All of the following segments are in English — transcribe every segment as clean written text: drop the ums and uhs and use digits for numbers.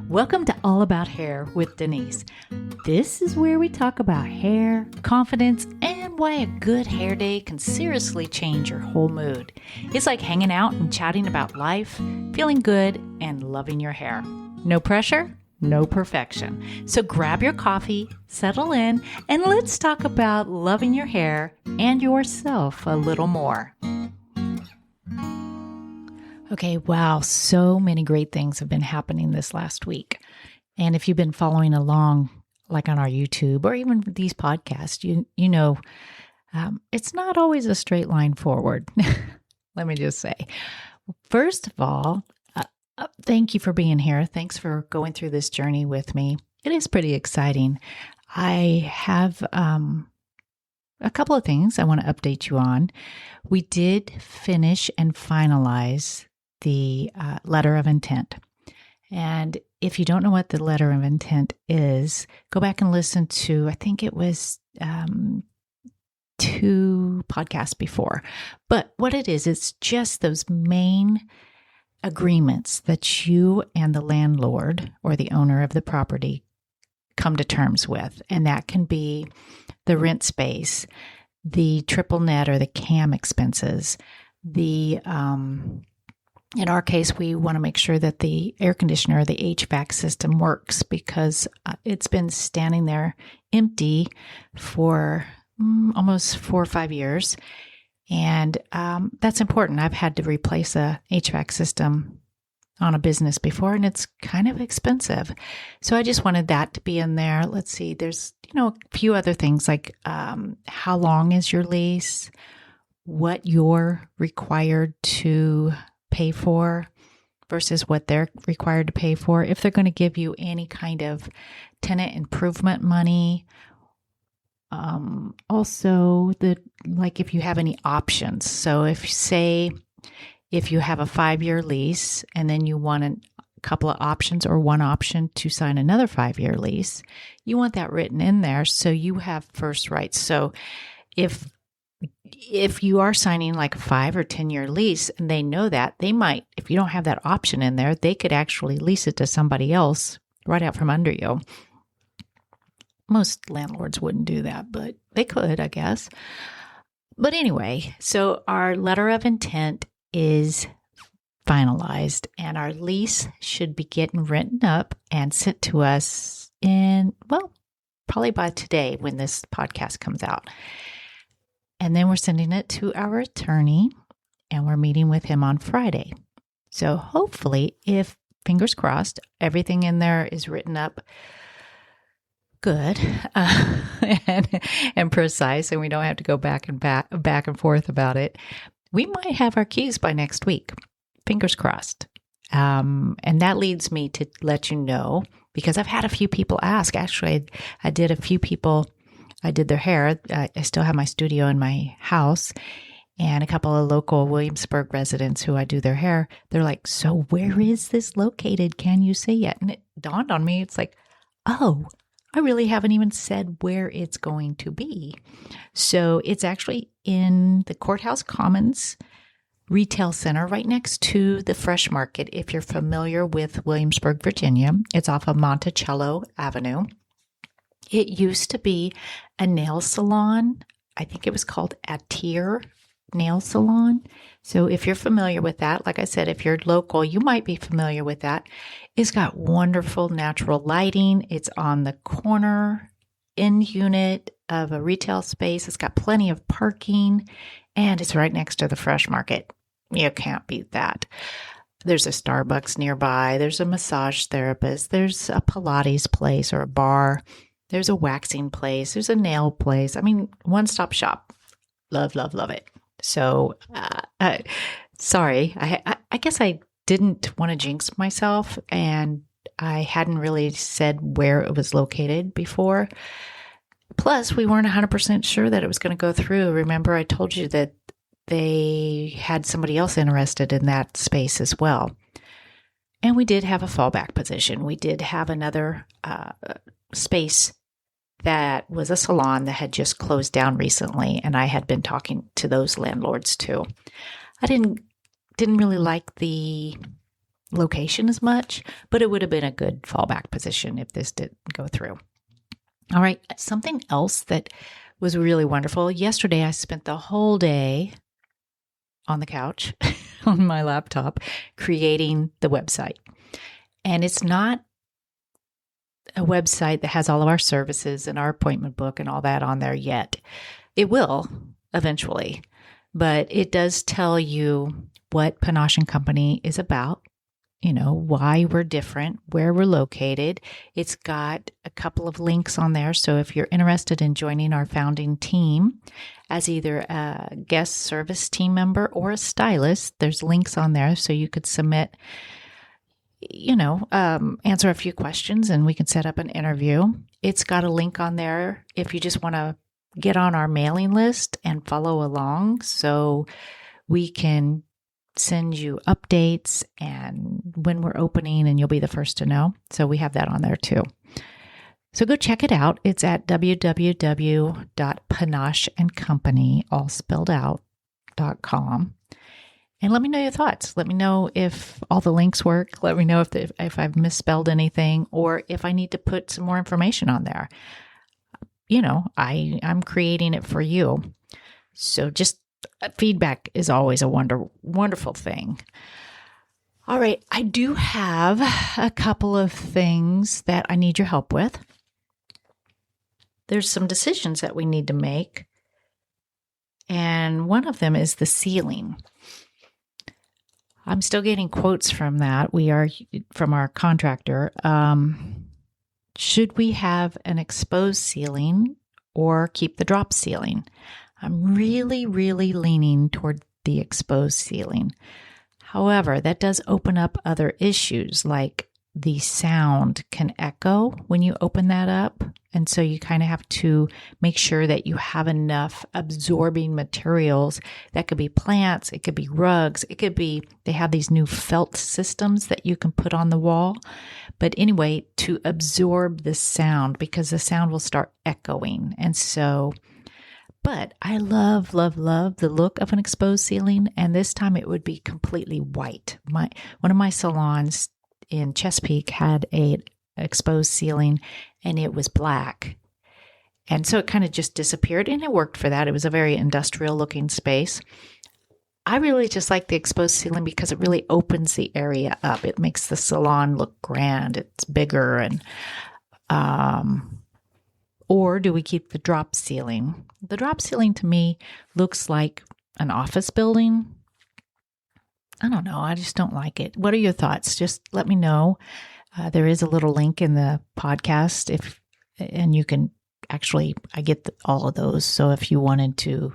Welcome to All About Hair with Denise. This is where we talk about hair, confidence, and why a good hair day can seriously change your whole mood. It's like hanging out and chatting about life, feeling good, and loving your hair. No pressure, no perfection. So grab your coffee, settle in, and let's talk about loving your hair and yourself a little more. Okay, wow, so many great things have been happening this last week. And if you've been following along, like on our YouTube or even these podcasts, you know it's not always a straight line forward. Let me just say. First of all, thank you for being here. Thanks for going through this journey with me. It is pretty exciting. I have a couple of things I want to update you on. We did finish and finalize the letter of intent. And if you don't know what the letter of intent is, go back and listen to, I think it was 2 podcasts before. But what it is, it's just those main agreements that you and the landlord or the owner of the property come to terms with. And that can be the rent space, the triple net or the CAM expenses, the in our case, we want to make sure that the air conditioner or the HVAC system works because it's been standing there empty for almost 4 or 5 years. And that's important. I've had to replace a HVAC system on a business before, and it's kind of expensive. So I just wanted that to be in there. Let's see, there's, a few other things like how long is your lease, what you're required to pay for versus what they're required to pay for, if they're going to give you any kind of tenant improvement money. Also, if you have any options. So if you have a 5-year lease and then you want a couple of options or one option to sign another 5-year lease, you want that written in there so you have first rights. So if you are signing like a 5 or 10-year lease and they know that, they might, if you don't have that option in there, they could actually lease it to somebody else right out from under you. Most landlords wouldn't do that, but they could, I guess. But anyway, so our letter of intent is finalized and our lease should be getting written up and sent to us probably by today when this podcast comes out. And then we're sending it to our attorney and we're meeting with him on Friday. So hopefully, if fingers crossed, everything in there is written up good and precise, and we don't have to go back and forth about it, we might have our keys by next week. Fingers crossed. And that leads me to let you know, because I've had a few people ask. Actually, I did their hair. I still have my studio in my house, and a couple of local Williamsburg residents who I do their hair, they're like, so where is this located? Can you say yet? And it dawned on me, it's like, oh, I really haven't even said where it's going to be. So it's actually in the Courthouse Commons Retail Center right next to the Fresh Market. If you're familiar with Williamsburg, Virginia, it's off of Monticello Avenue. It used to be a nail salon. I think it was called Attier Nail Salon. So if you're familiar with that, like I said, if you're local, you might be familiar with that. It's got wonderful natural lighting. It's on the corner end unit of a retail space. It's got plenty of parking, and it's right next to the Fresh Market. You can't beat that. There's a Starbucks nearby. There's a massage therapist. There's a Pilates place or a bar. There's a waxing place. There's a nail place. I mean, one-stop shop. Love, love, love it. So, sorry. I guess I didn't want to jinx myself, and I hadn't really said where it was located before. Plus, we weren't 100% sure that it was going to go through. Remember, I told you that they had somebody else interested in that space as well. And we did have a fallback position. We did have another space that was a salon that had just closed down recently, and I had been talking to those landlords too. I didn't really like the location as much, but it would have been a good fallback position if this didn't go through. All right, something else that was really wonderful. Yesterday, I spent the whole day on the couch on my laptop creating the website. And it's not a website that has all of our services and our appointment book and all that on there yet. It will eventually, but it does tell you what Panache Company is about, why we're different, where we're located. It's got a couple of links on there. So if you're interested in joining our founding team as either a guest service team member or a stylist, there's links on there so you could submit, answer a few questions and we can set up an interview. It's got a link on there if you just want to get on our mailing list and follow along so we can send you updates and when we're opening, and you'll be the first to know. So we have that on there too. So go check it out. It's at www.panacheandcompany, all spelled out.com. And let me know your thoughts. Let me know if all the links work. Let me know if I've misspelled anything or if I need to put some more information on there. I'm creating it for you. So just feedback is always a wonderful thing. All right. I do have a couple of things that I need your help with. There's some decisions that we need to make. And one of them is the ceiling. I'm still getting quotes from that. We are from our contractor. Should we have an exposed ceiling or keep the drop ceiling? I'm really, really leaning toward the exposed ceiling. However, that does open up other issues, like the sound can echo when you open that up. And so you kind of have to make sure that you have enough absorbing materials. That could be plants, it could be rugs, they have these new felt systems that you can put on the wall. But anyway, to absorb the sound, because the sound will start echoing. And so, but I love, love, love the look of an exposed ceiling. And this time it would be completely white. One of my salons in Chesapeake had a exposed ceiling and it was black. And so it kind of just disappeared and it worked for that. It was a very industrial looking space. I really just like the exposed ceiling because it really opens the area up. It makes the salon look grand. It's bigger. And or do we keep the drop ceiling? The drop ceiling to me looks like an office building. I don't know. I just don't like it. What are your thoughts? Just let me know. There is a little link in the podcast and you can actually, I get all of those. So if you wanted to,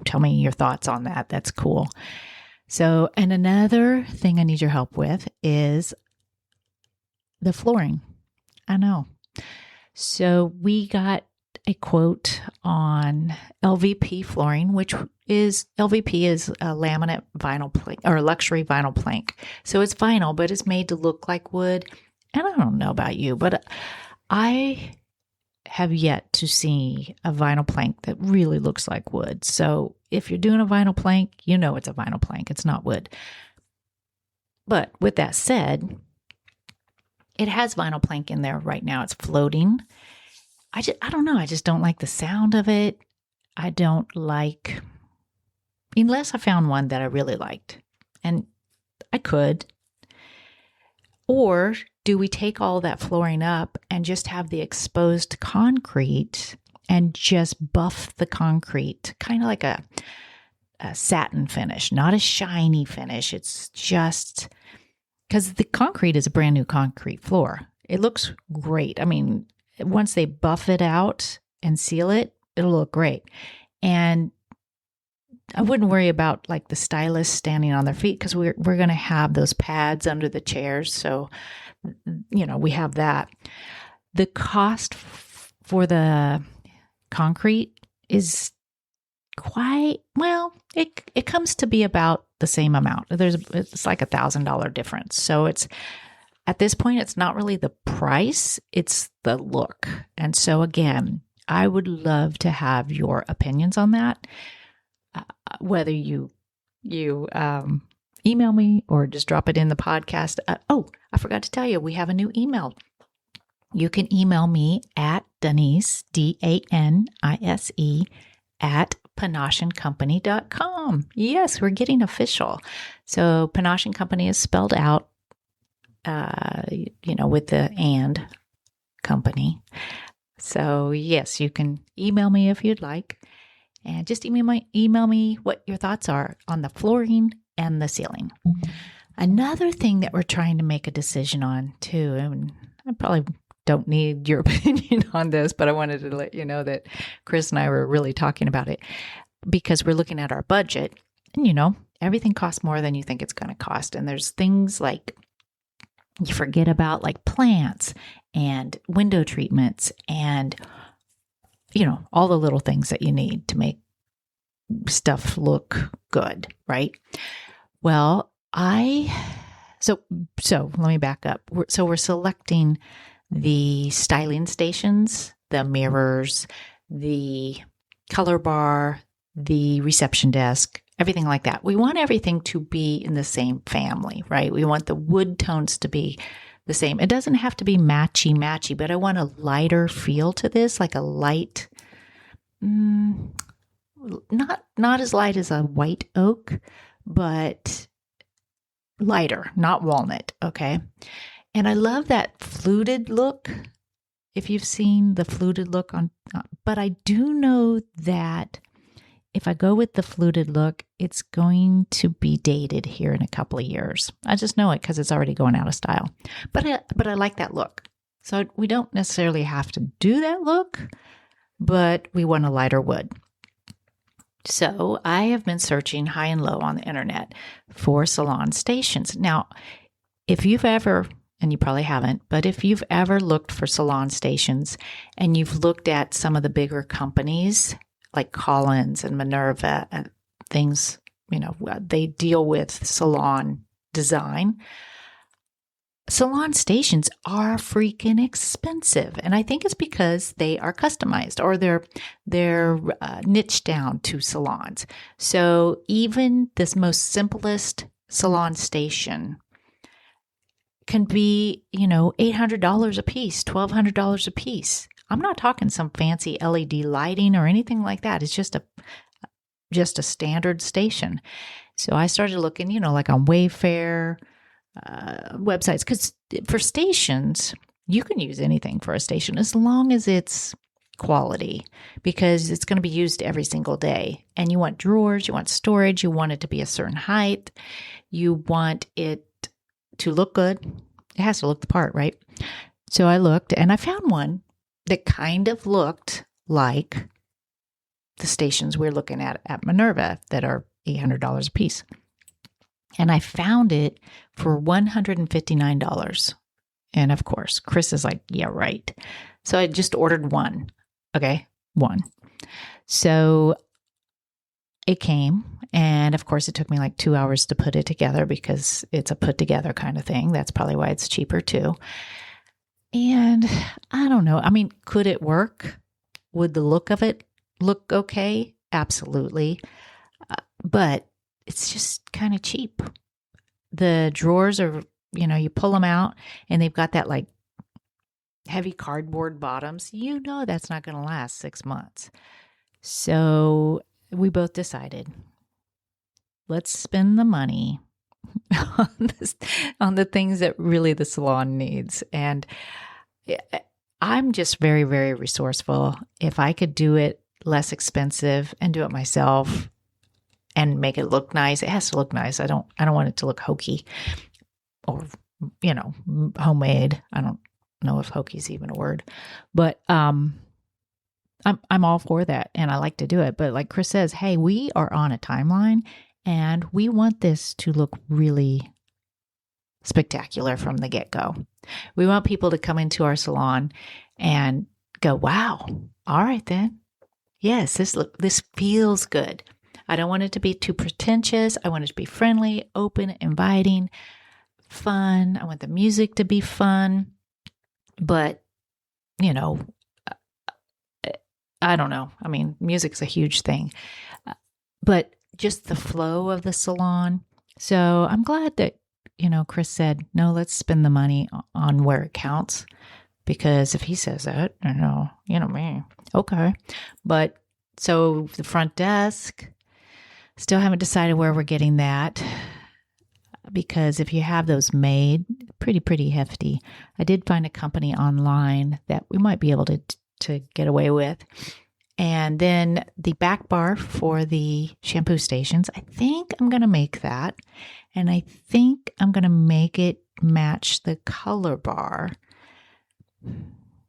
tell me your thoughts on that, that's cool. So, and another thing I need your help with is the flooring. I know. So we got a quote on LVP flooring, which is a laminate vinyl plank or luxury vinyl plank. So it's vinyl, but it's made to look like wood. And I don't know about you, but I have yet to see a vinyl plank that really looks like wood. So if you're doing a vinyl plank, it's a vinyl plank. It's not wood. But with that said, it has vinyl plank in there right now. It's floating. I don't know. I just don't like the sound of it. I don't like, unless I found one that I really liked, and I could. Or do we take all that flooring up and just have the exposed concrete and just buff the concrete, kind of like a satin finish, not a shiny finish. It's just because the concrete is a brand new concrete floor. It looks great. I mean, once they buff it out and seal it, it'll look great. And I wouldn't worry about like the stylists standing on their feet because we're going to have those pads under the chairs. So, we have that. The cost for the concrete is quite, it comes to be about the same amount. It's like $1,000 difference. So at this point, it's not really the price, it's the look. And so again, I would love to have your opinions on that. Whether you email me or just drop it in the podcast. I forgot to tell you, we have a new email. You can email me at Denise, DANISE, at panacheandcompany.com. Yes, we're getting official. So Panache Company is spelled out, with the and company. So yes, you can email me if you'd like. And just email me what your thoughts are on the flooring and the ceiling. Another thing that we're trying to make a decision on too, and I probably don't need your opinion on this, but I wanted to let you know that Chris and I were really talking about it because we're looking at our budget. And everything costs more than you think it's going to cost. And there's things like you forget about, like plants and window treatments and all the little things that you need to make stuff look good, right? Well, so let me back up. We're selecting the styling stations, the mirrors, the color bar, the reception desk, everything like that. We want everything to be in the same family, right? We want the wood tones to be the same. It doesn't have to be matchy, but I want a lighter feel to this, like a light, not as light as a white oak, but lighter, not walnut, okay? And I love that fluted look, if you've seen the fluted look but I do know that if I go with the fluted look, it's going to be dated here in a couple of years. I just know it because it's already going out of style. But I like that look. So we don't necessarily have to do that look, but we want a lighter wood. So I have been searching high and low on the internet for salon stations. Now, if you've ever, and you probably haven't, but if you've ever looked for salon stations and you've looked at some of the bigger companies like Collins and Minerva and things, they deal with salon design. Salon stations are freaking expensive. And I think it's because they are customized or they're niched down to salons. So even this most simplest salon station can be, $800 a piece, $1,200 a piece. I'm not talking some fancy LED lighting or anything like that. It's just a standard station. So I started looking, like on Wayfair websites, because for stations, you can use anything for a station as long as it's quality, because it's going to be used every single day. And you want drawers, you want storage, you want it to be a certain height, you want it to look good. It has to look the part, right? So I looked and I found one that kind of looked like the stations we're looking at Minerva that are $800 a piece. And I found it for $159. And of course, Chris is like, yeah, right. So I just ordered one. Okay, one. So it came, and of course, it took me like 2 hours to put it together because it's a put together kind of thing. That's probably why it's cheaper too. And I don't know. I mean, could it work? Would the look of it look okay? Absolutely. But it's just kind of cheap. The drawers are, you pull them out and they've got that like heavy cardboard bottoms. That's not going to last 6 months. So we both decided, let's spend the money on the things that really the salon needs. And I'm just very, very resourceful. If I could do it less expensive and do it myself and make it look nice, it has to look nice. I don't want it to look hokey or, homemade. I don't know if hokey is even a word, but I'm all for that and I like to do it. But like Chris says, hey, we are on a timeline and we want this to look really spectacular from the get-go. We want people to come into our salon and go, wow, all right then. Yes, this feels good. I don't want it to be too pretentious. I want it to be friendly, open, inviting, fun. I want the music to be fun. But, I don't know. I mean, music's a huge thing. But just the flow of the salon, So I'm glad that, Chris said, no, let's spend the money on where it counts. Because if he says that, me. Okay. But so the front desk, still haven't decided where we're getting that. Because if you have those made, pretty hefty. I did find a company online that we might be able to get away with. And then the back bar for the shampoo stations, I think I'm going to make that. And I think I'm going to make it match the color bar.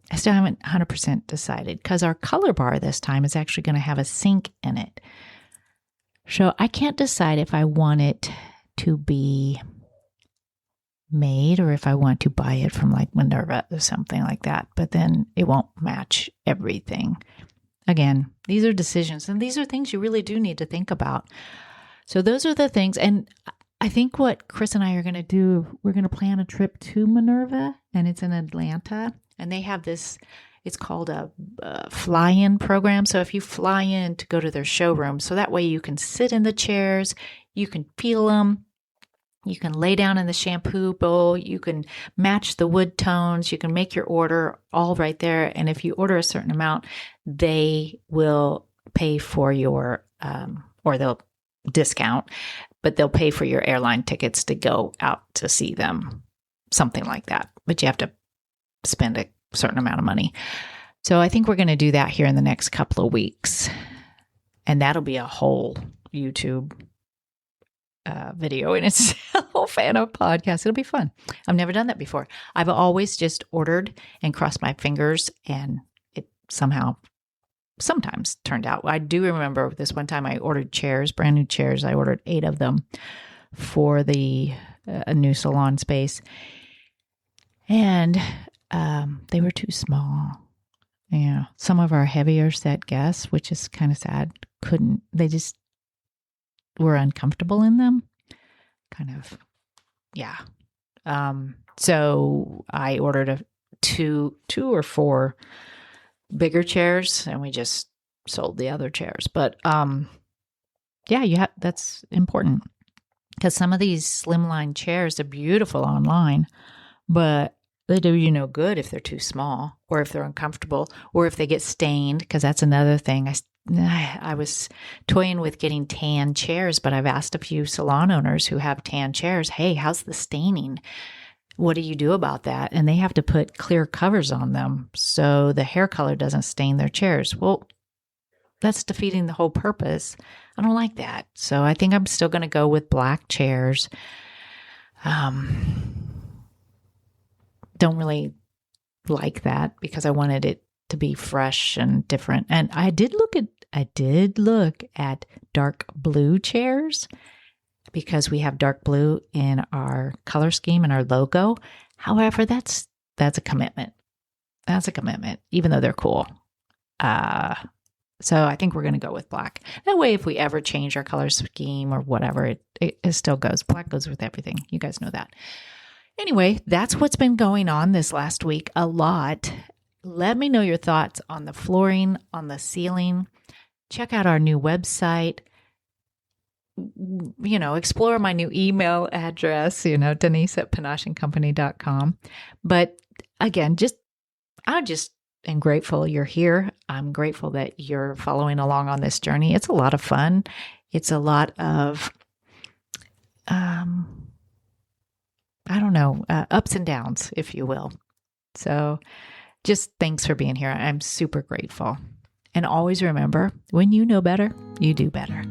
I still haven't 100% decided because our color bar this time is actually going to have a sink in it. So I can't decide if I want it to be made or if I want to buy it from like Minerva or something like that. But then it won't match everything. Again, these are decisions and these are things you really do need to think about. So those are the things. And I think what Chris and I are going to do, we're going to plan a trip to Minerva, and it's in Atlanta. And they have this, it's called a fly-in program. So if you fly in to go to their showroom, so that way you can sit in the chairs, you can feel them, you can lay down in the shampoo bowl, you can match the wood tones, you can make your order all right there. And if you order a certain amount, they will pay for your, or they'll discount, but they'll pay for your airline tickets to go out to see them, something like that. But you have to spend a certain amount of money. So I think we're going to do that here in the next couple of weeks. And that'll be a whole YouTube video in itself and a podcast. It'll be fun. I've never done that before. I've always just ordered and crossed my fingers, and it sometimes turned out. I do remember this one time I ordered chairs, brand new chairs. I ordered 8 of them for the a new salon space, and they were too small. Yeah, some of our heavier set guests, which is kind of sad, they just were uncomfortable in them. Kind of, yeah. So I ordered two or 4 bigger chairs, and we just sold the other chairs. But yeah, that's important because some of these slimline chairs are beautiful online, but they do you no good if they're too small or if they're uncomfortable or if they get stained, because that's another thing. I was toying with getting tan chairs, but I've asked a few salon owners who have tan chairs, hey, how's the staining? What do you do about that? And they have to put clear covers on them so the hair color doesn't stain their chairs. Well, that's defeating the whole purpose. I don't like that. So I think I'm still going to go with black chairs. Don't really like that because I wanted it to be fresh and different. And I did look at dark blue chairs because we have dark blue in our color scheme and our logo. However, that's a commitment. That's a commitment, even though they're cool. So I think we're going to go with black. That way, if we ever change our color scheme or whatever, it still goes. Black goes with everything. You guys know that. Anyway, that's what's been going on this last week. A lot. Let me know your thoughts on the flooring, on the ceiling. Check out our new website. Explore my new email address, Denise at panachecompany.com. But again, I just am grateful you're here. I'm grateful that you're following along on this journey. It's a lot of fun. It's a lot of, ups and downs, if you will. So just thanks for being here. I'm super grateful. And always remember, when you know better, you do better.